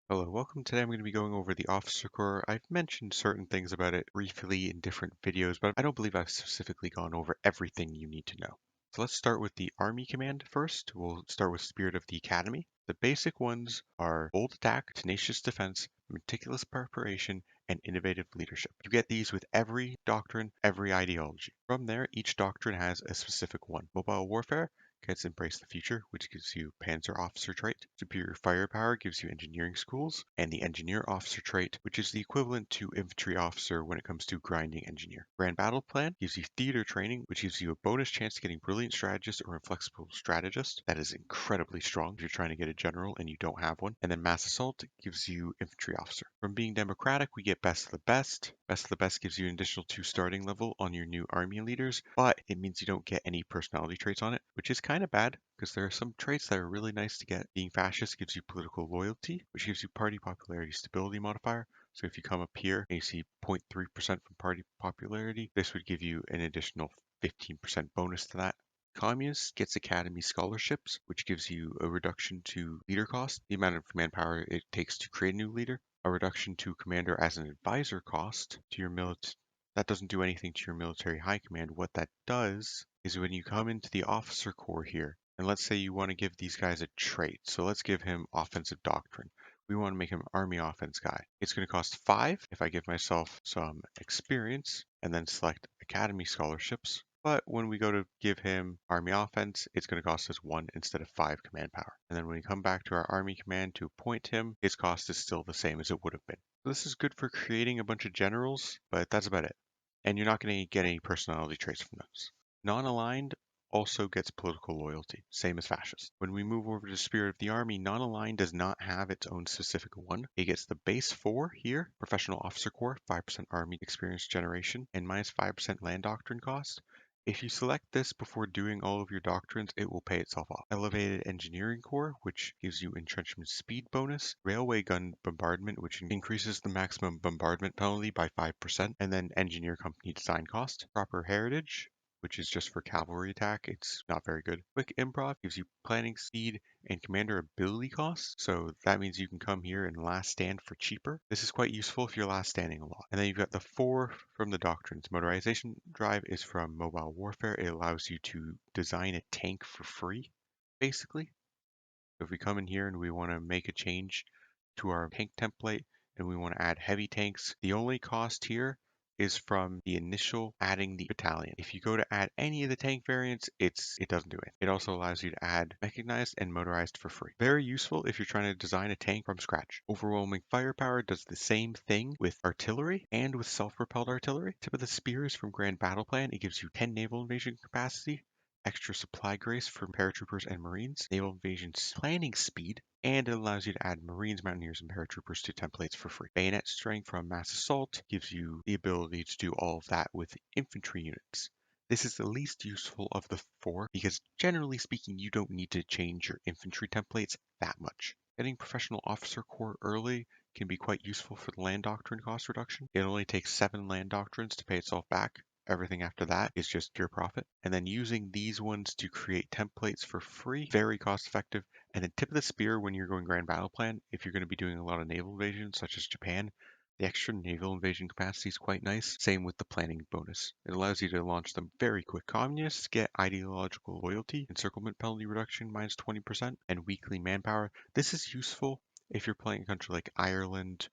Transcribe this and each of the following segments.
Hello, welcome. Today I'm going to be going over the Officer Corps. I've mentioned certain things about it briefly in different videos, but I don't believe I've specifically gone over everything you need to know. So let's start with the Army Command first. We'll start with Spirit of the Academy. The basic ones are bold attack, tenacious defense, meticulous preparation, and innovative leadership. You get these with every doctrine, every ideology. From there, each doctrine has a specific one. Mobile warfare gets Embrace the Future, which gives you Panzer Officer trait. Superior Firepower gives you Engineering Schools, and the Engineer Officer trait, which is the equivalent to Infantry Officer when it comes to grinding Engineer. Grand Battle Plan gives you Theater Training, which gives you a bonus chance to getting Brilliant Strategist or Inflexible Strategist. That is incredibly strong if you're trying to get a General and you don't have one. And then Mass Assault gives you Infantry Officer. From being democratic, we get Best of the Best. Best of the Best gives you an additional 2 starting level on your new army leaders, but it means you don't get any personality traits on it, which is kind of bad because there are some traits that are really nice to get. Being fascist gives you political loyalty, which gives you party popularity stability modifier. So if you come up here and you see 0.3% from party popularity, this would give you an additional 15% bonus to that. Communist gets Academy scholarships, which gives you a reduction to leader cost, the amount of manpower it takes to create a new leader, a reduction to commander as an advisor cost to your military. That doesn't do anything to your military high command. What that does is when you come into the officer corps here, and let's say you want to give these guys a trait. So let's give him offensive doctrine. We want to make him an army offense guy. It's going to cost 5 if I give myself some experience and then select academy scholarships. But when we go to give him army offense, it's going to cost us 1 instead of 5 command power. And then when we come back to our army command to appoint him, his cost is still the same as it would have been. So this is good for creating a bunch of generals, but that's about it. And you're not going to get any personality traits from those. Non-aligned also gets political loyalty, same as fascist. When we move over to Spirit of the Army, non-aligned does not have its own specific one. It gets the base 4 here, Professional Officer Corps, 5% Army experience generation, and minus 5% land doctrine cost. If you select this before doing all of your doctrines, it will pay itself off. Elevated Engineering Corps, which gives you entrenchment speed bonus. Railway Gun Bombardment, which increases the maximum bombardment penalty by 5%. And then Engineer Company Design Cost. Proper Heritage, which is just for cavalry attack. It's not very good. Quick Improv gives you planning speed and commander ability costs. So that means you can come here and last stand for cheaper. This is quite useful if you're last standing a lot. And then you've got the 4 from the Doctrines. Motorization drive is from Mobile Warfare. It allows you to design a tank for free, basically. So if we come in here and we want to make a change to our tank template and we want to add heavy tanks, the only cost here is from the initial adding the battalion. If you go to add any of the tank variants, it doesn't do it. It also allows you to add mechanized and motorized for free. Very useful if you're trying to design a tank from scratch. Overwhelming firepower does the same thing with artillery and with self-propelled artillery. Tip of the spears from Grand Battle Plan, it gives you 10 naval invasion capacity, extra supply grace for paratroopers and marines, naval invasion planning speed, and it allows you to add marines, mountaineers, and paratroopers to templates for free. Bayonet strength from mass assault gives you the ability to do all of that with infantry units. This is the least useful of the 4 because generally speaking you don't need to change your infantry templates that much. Getting Professional Officer Corps early can be quite useful for the land doctrine cost reduction. It only takes 7 land doctrines to pay itself back. Everything after that is just pure profit. And then using these ones to create templates for free, very cost effective. And then tip of the spear when you're going Grand Battle Plan, if you're going to be doing a lot of naval invasions, such as Japan, the extra naval invasion capacity is quite nice. Same with the planning bonus. It allows you to launch them very quick. Communists get ideological loyalty, encirclement penalty reduction minus 20%, and weekly manpower. This is useful if you're playing a country like Ireland,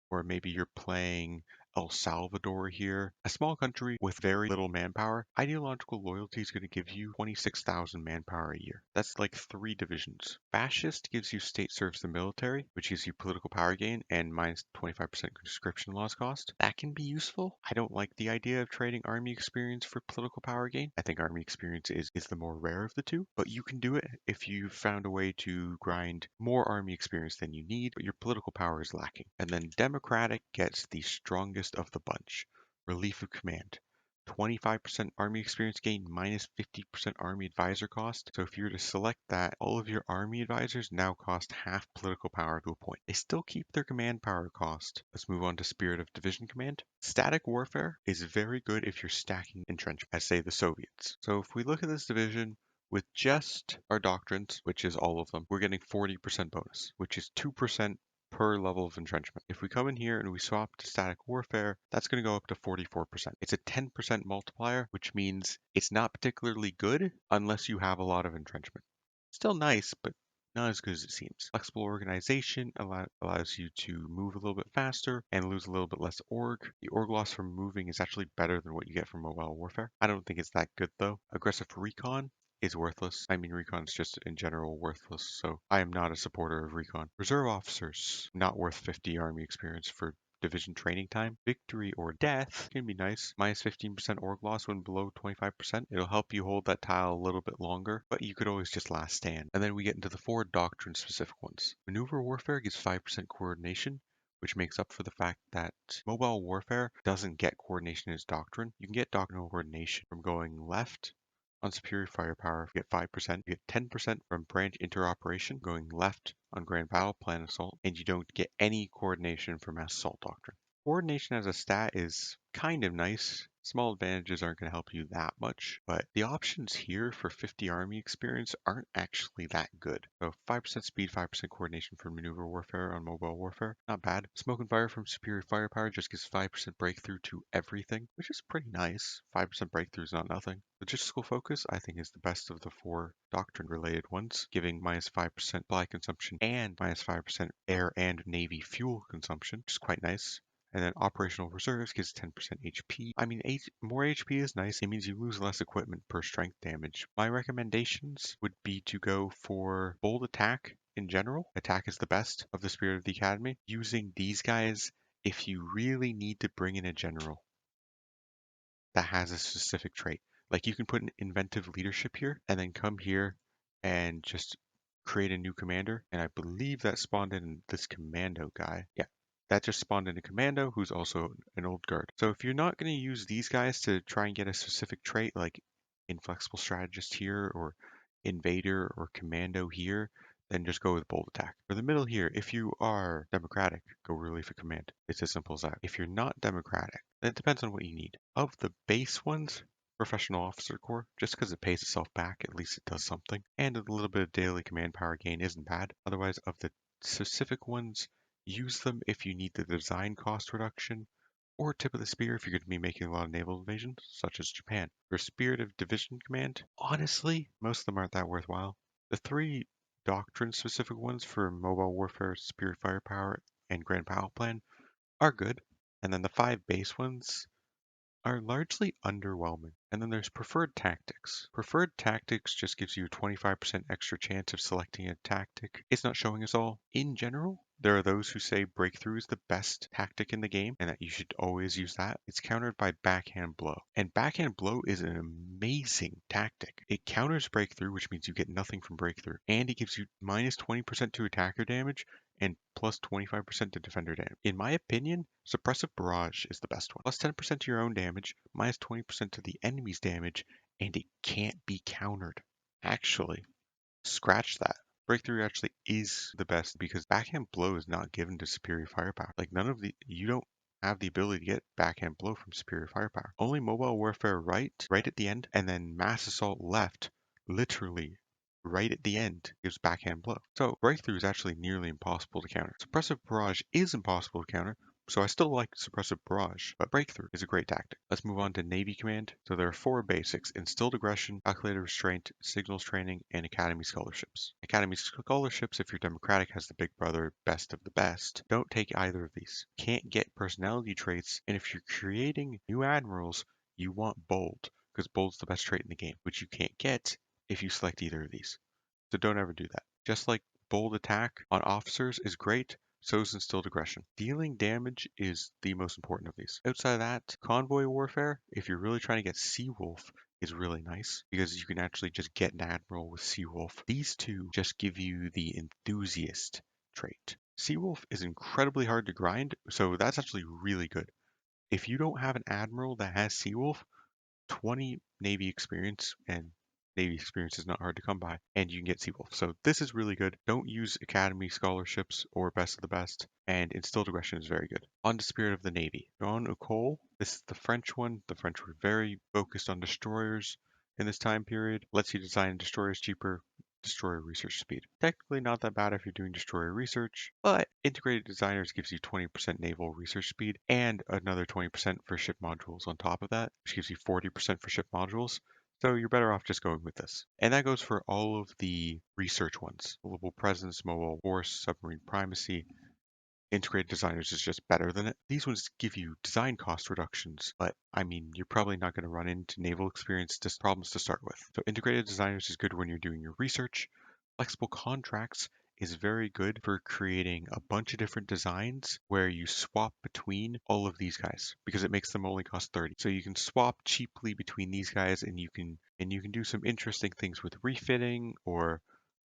or maybe you're playing El Salvador here, a small country with very little manpower. Ideological loyalty is going to give you 26,000 manpower a year. That's like 3 divisions. Fascist gives you state serves the military, which gives you political power gain and minus 25% conscription laws cost. That can be useful. I don't like the idea of trading army experience for political power gain. I think army experience is the more rare of the two, but you can do it if you've found a way to grind more army experience than you need, but your political power is lacking. And then democratic gets the strongest of the bunch. Relief of command. 25% army experience gain minus 50% army advisor cost. So if you were to select that, all of your army advisors now cost half political power to appoint. They still keep their command power cost. Let's move on to Spirit of Division Command. Static warfare is very good if you're stacking entrenchment, as say the Soviets. So if we look at this division, with just our doctrines, which is all of them, we're getting 40% bonus, which is 2% per level of entrenchment. If we come in here and we swap to static warfare, that's going to go up to 44%. It's a 10% multiplier, which means it's not particularly good unless you have a lot of entrenchment. Still nice, but not as good as it seems. Flexible organization allows you to move a little bit faster and lose a little bit less org. The org loss from moving is actually better than what you get from mobile warfare. I don't think it's that good though. Aggressive recon is worthless. I mean, recon is just in general worthless, so I am not a supporter of recon. Reserve officers, not worth 50 army experience for division training time. Victory or death can be nice. Minus 15% org loss when below 25%. It'll help you hold that tile a little bit longer, but you could always just last stand. And then we get into the 4 doctrine specific ones. Maneuver warfare gives 5% coordination, which makes up for the fact that mobile warfare doesn't get coordination as doctrine. You can get doctrinal coordination from going left on superior firepower. You get 5%. You get 10% from branch interoperation, going left on grand battle plan assault, and you don't get any coordination for mass assault doctrine. Coordination as a stat is kind of nice. Small advantages aren't going to help you that much, but the options here for 50 army experience aren't actually that good. So 5% speed, 5% coordination for maneuver warfare on mobile warfare, not bad. Smoke and fire from superior firepower just gives 5% breakthrough to everything, which is pretty nice. 5% breakthrough is not nothing. Logistical focus, I think, is the best of the 4 doctrine related ones, giving minus 5% supply consumption and minus 5% air and navy fuel consumption, which is quite nice. And then operational reserves gives 10% HP. I mean, more HP is nice. It means you lose less equipment per strength damage. My recommendations would be to go for bold attack in general. Attack is the best of the Spirit of the Academy. Using these guys if you really need to bring in a general that has a specific trait. Like you can put an inventive leadership here and then come here and just create a new commander. And I believe that spawned in this commando guy. Yeah, that just spawned in a commando who's also an old guard. So if you're not going to use these guys to try and get a specific trait like inflexible strategist here or invader or commando here, then just go with bold attack. For the middle here, if you are democratic, go relief of command. It's as simple as that. If you're not democratic, then it depends on what you need. Of the base ones, professional officer corps, just because it pays itself back, at least it does something. And a little bit of daily command power gain isn't bad. Otherwise, of the specific ones, use them if you need the design cost reduction, or tip of the spear if you're going to be making a lot of naval invasions, such as Japan. For Spirit of Division Command, honestly, most of them aren't that worthwhile. The 3 doctrine-specific ones for mobile warfare, superior firepower, and grand battle plan are good. And then the 5 base ones are largely underwhelming. And then there's preferred tactics. Preferred tactics just gives you a 25% extra chance of selecting a tactic. It's not showing us all. In general, there are those who say breakthrough is the best tactic in the game and that you should always use that. It's countered by backhand blow. And backhand blow is an amazing tactic. It counters breakthrough, which means you get nothing from breakthrough. And it gives you minus 20% to attacker damage and plus 25% to defender damage. In my opinion, suppressive barrage is the best one. Plus 10% to your own damage, minus 20% to the enemy's damage, and it can't be countered. Actually, scratch that. Breakthrough actually is the best because backhand blow is not given to superior firepower. Like you don't have the ability to get backhand blow from superior firepower. Only mobile warfare right at the end, and then mass assault left, literally right at the end gives backhand blow. So breakthrough is actually nearly impossible to counter. Suppressive barrage is impossible to counter, so I still like suppressive barrage, but breakthrough is a great tactic. Let's move on to Navy Command. So there are 4 basics: instilled aggression, calculated restraint, signals training, and academy scholarships. Academy scholarships, if you're democratic, has the big brother best of the best. Don't take either of these. Can't get personality traits, and if you're creating new admirals, you want bold, because bold's the best trait in the game, which you can't get if you select either of these. So don't ever do that. Just like bold attack on officers is great, so is instilled aggression. Dealing damage is the most important of these. Outside of that, convoy warfare, if you're really trying to get Seawolf, is really nice because you can actually just get an admiral with Seawolf. These 2 just give you the enthusiast trait. Seawolf is incredibly hard to grind, so that's actually really good. If you don't have an admiral that has Seawolf, 20 Navy experience, and Navy experience is not hard to come by, and you can get Seawolf. So this is really good. Don't use Academy scholarships or best of the best, and instilled aggression is very good. On to Spirit of the Navy. Jean Ucole, this is the French one. The French were very focused on destroyers in this time period. Lets you design destroyers cheaper, destroyer research speed. Technically not that bad if you're doing destroyer research, but integrated designers gives you 20% naval research speed and another 20% for ship modules on top of that, which gives you 40% for ship modules. So you're better off just going with this. And that goes for all of the research ones. Global presence, mobile force, submarine primacy, integrated designers is just better than it. These ones give you design cost reductions, but I mean, you're probably not going to run into naval experience problems to start with. So integrated designers is good when you're doing your research. Flexible contracts is very good for creating a bunch of different designs where you swap between all of these guys because it makes them only cost 30. So you can swap cheaply between these guys and you can do some interesting things with refitting, or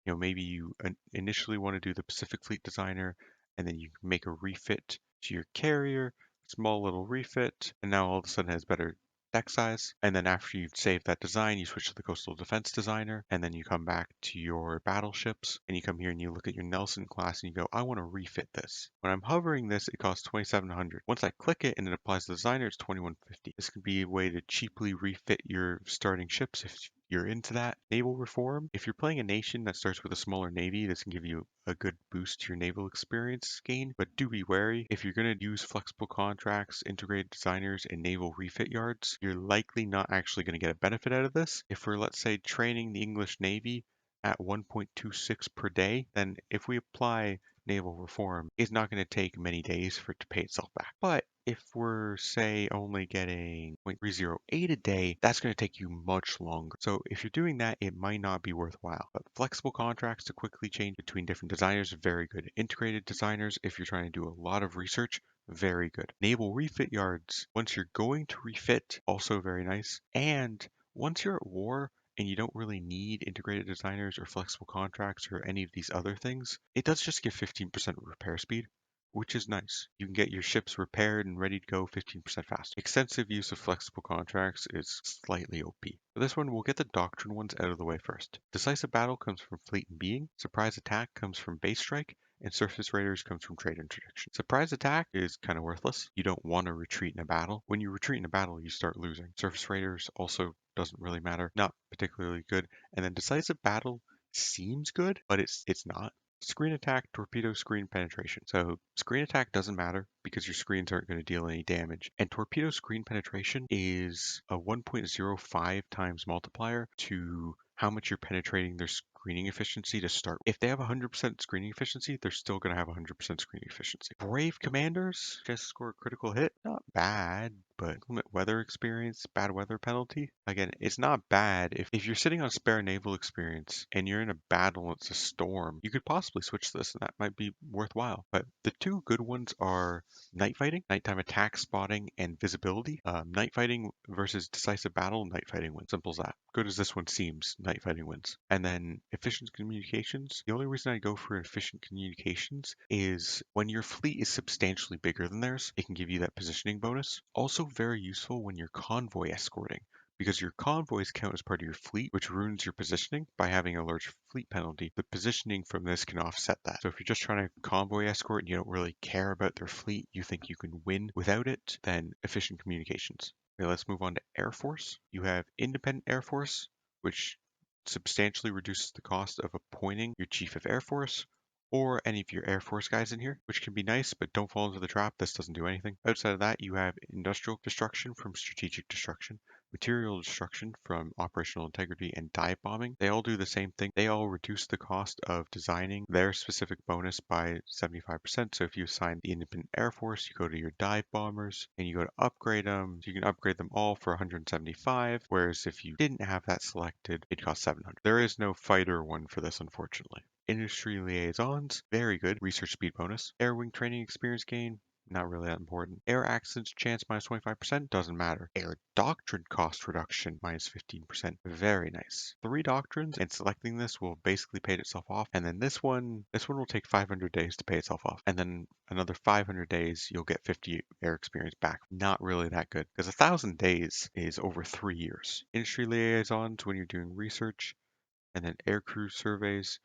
maybe you initially want to do the Pacific Fleet designer, and then you make a refit to your carrier, small little refit, and now all of a sudden it has better deck size. And then after you've saved that design, you switch to the coastal defense designer, and then you come back to your battleships, and you come here and you look at your Nelson class and you go, I want to refit this. When I'm hovering this, it costs 2,700. Once I click it and it applies to the designer, it's 2,150. This can be a way to cheaply refit your starting ships if you're into that. Naval reform. If you're playing a nation that starts with a smaller navy, this can give you a good boost to your naval experience gain, but do be wary. If you're going to use flexible contracts, integrated designers, and naval refit yards, you're likely not actually going to get a benefit out of this. If we're, let's say, training the English Navy at 1.26 per day, then if we apply naval reform, it's not going to take many days for it to pay itself back. But if we're, say, only getting 0.308 a day, that's going to take you much longer. So if you're doing that, it might not be worthwhile. But flexible contracts to quickly change between different designers, very good. Integrated designers, if you're trying to do a lot of research, very good. Naval refit yards, once you're going to refit, also very nice. And once you're at war, and you don't really need integrated designers or flexible contracts or any of these other things, it does just give 15% repair speed, which is nice. You can get your ships repaired and ready to go 15% faster. Extensive use of flexible contracts is slightly OP. For this one, we'll get the doctrine ones out of the way first. Decisive battle comes from fleet and being, surprise attack comes from base strike, and surface raiders comes from trade interdiction. Surprise attack is kind of worthless. You don't want to retreat in a battle. When you retreat in a battle, you start losing. Surface raiders also doesn't really matter, not particularly good. And then decisive battle seems good, but it's not. Screen attack, torpedo screen penetration. So screen attack doesn't matter because your screens aren't going to deal any damage. And torpedo screen penetration is a 1.05 times multiplier to how much you're penetrating their screening efficiency to start. If they have 100% screening efficiency, they're still going to have 100% screening efficiency. Brave commanders just score a critical hit. Not bad, but weather experience, bad weather penalty. Again, it's not bad. If you're sitting on spare naval experience and you're in a battle, it's a storm, you could possibly switch this and that might be worthwhile. But the two good ones are night fighting, nighttime attack, spotting, and visibility. Night fighting versus decisive battle, night fighting wins. Simple as that. Good as this one seems, night fighting wins. And then efficient communications. The only reason I go for efficient communications is when your fleet is substantially bigger than theirs, it can give you that positioning bonus. Also very useful when you're convoy escorting, because your convoys count as part of your fleet, which ruins your positioning by having a large fleet penalty. The positioning from this can offset that. So if you're just trying to convoy escort and you don't really care about their fleet, you think you can win without it, then efficient communications. Okay, let's move on to Air Force. You have Independent Air Force, which substantially reduces the cost of appointing your Chief of Air Force or any of your Air Force guys in here, which can be nice, but don't fall into the trap. This doesn't do anything. Outside of that, you have industrial destruction from strategic destruction, material destruction from operational integrity, and dive bombing. They all do the same thing. They all reduce the cost of designing their specific bonus by 75%. So if you assign the Independent Air Force, you go to your dive bombers and you go to upgrade them. You can upgrade them all for 175, whereas if you didn't have that selected, it costs 700. There is no fighter one for this, unfortunately. Industry liaisons, very good. Research speed bonus. Air wing training experience gain, not really that important. Air accidents chance minus 25%, doesn't matter. Air doctrine cost reduction minus 15%, very nice. 3 doctrines, and selecting this will basically pay itself off. And then this one will take 500 days to pay itself off. And then another 500 days, you'll get 50 air experience back. Not really that good, because 1,000 days is over 3 years. Industry liaisons when you're doing research, and then air crew surveys.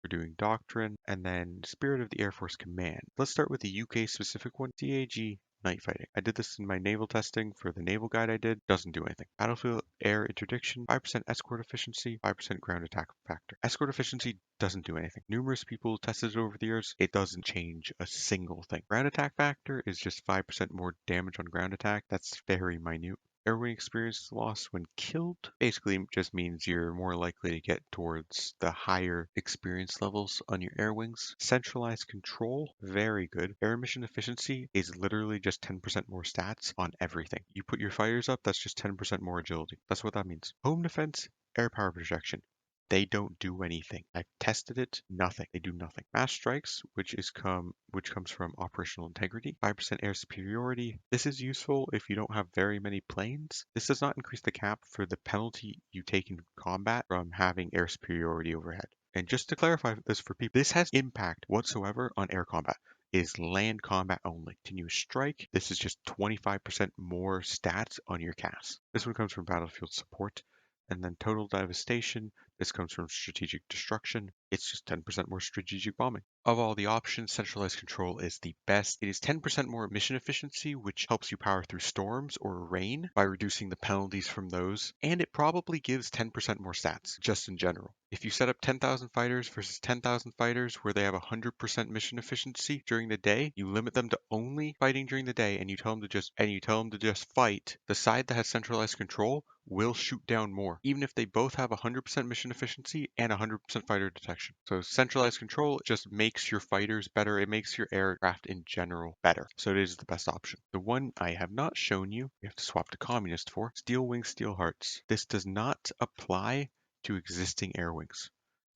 We're doing doctrine, and then spirit of the Air Force command. Let's start with the UK specific one. CAG night fighting. I did this in my naval testing for the naval guide I did. Doesn't do anything. Battlefield air interdiction, 5% escort efficiency, 5% ground attack factor. Escort efficiency doesn't do anything. Numerous people tested it over the years. It doesn't change a single thing. Ground attack factor is just 5% more damage on ground attack. That's very minute. Airwing experience loss when killed basically just means you're more likely to get towards the higher experience levels on your air wings. Centralized control, very good. Air mission efficiency is literally just 10% more stats on everything. You put your fighters up, that's just 10% more agility. That's what that means. Home defense, air power projection. They don't do anything. I've tested it, nothing. They do nothing. Mass strikes, which comes from operational integrity, 5% air superiority. This is useful if you don't have very many planes. This does not increase the cap for the penalty you take in combat from having air superiority overhead. And just to clarify this for people, this has impact whatsoever on air combat. It is land combat only. Continuous strike, this is just 25% more stats on your CAS. This one comes from battlefield support. And then total devastation, this comes from strategic destruction. It's just 10% more strategic bombing. Of all the options, centralized control is the best. It is 10% more mission efficiency, which helps you power through storms or rain by reducing the penalties from those. And it probably gives 10% more stats, just in general. If you set up 10,000 fighters versus 10,000 fighters where they have 100% mission efficiency during the day, you limit them to only fighting during the day and you tell them to just fight, the side that has centralized control will shoot down more, even if they both have 100% mission efficiency and 100% fighter detection. So centralized control just makes your fighters better. It makes your aircraft in general better. So it is the best option. The one I have not shown you, you have to swap to communist for, Steel Wings, Steel Hearts. This does not apply to existing air wings.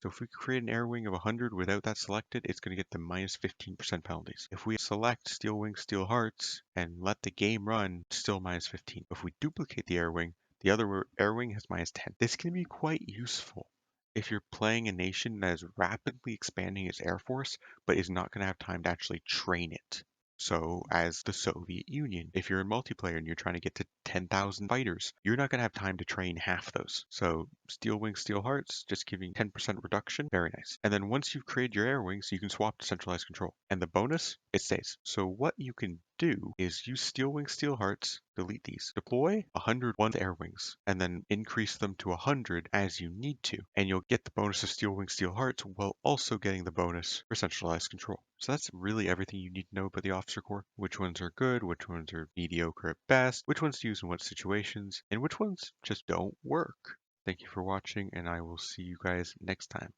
So if we create an air wing of 100 without that selected, it's going to get the minus 15% penalties. If we select Steel Wings, Steel Hearts and let the game run, still minus 15. If we duplicate the air wing, the other air wing has minus 10. This can be quite useful if you're playing a nation that is rapidly expanding its air force, but is not going to have time to actually train it. So, as the Soviet Union, if you're in multiplayer and you're trying to get to 10,000 fighters, you're not going to have time to train half those. So, Steel Wings, Steel Hearts, just giving 10% reduction, very nice. And then once you've created your air wings, you can swap to centralized control. And the bonus, it stays. So, what you can do is use Steel Wings, Steel Hearts, delete these, deploy 101 air wings, and then increase them to 100 as you need to. And you'll get the bonus of Steel Wings, Steel Hearts while also getting the bonus for centralized control. So that's really everything you need to know about the Officer Corps. Which ones are good, which ones are mediocre at best, which ones to use in what situations, and which ones just don't work. Thank you for watching, and I will see you guys next time.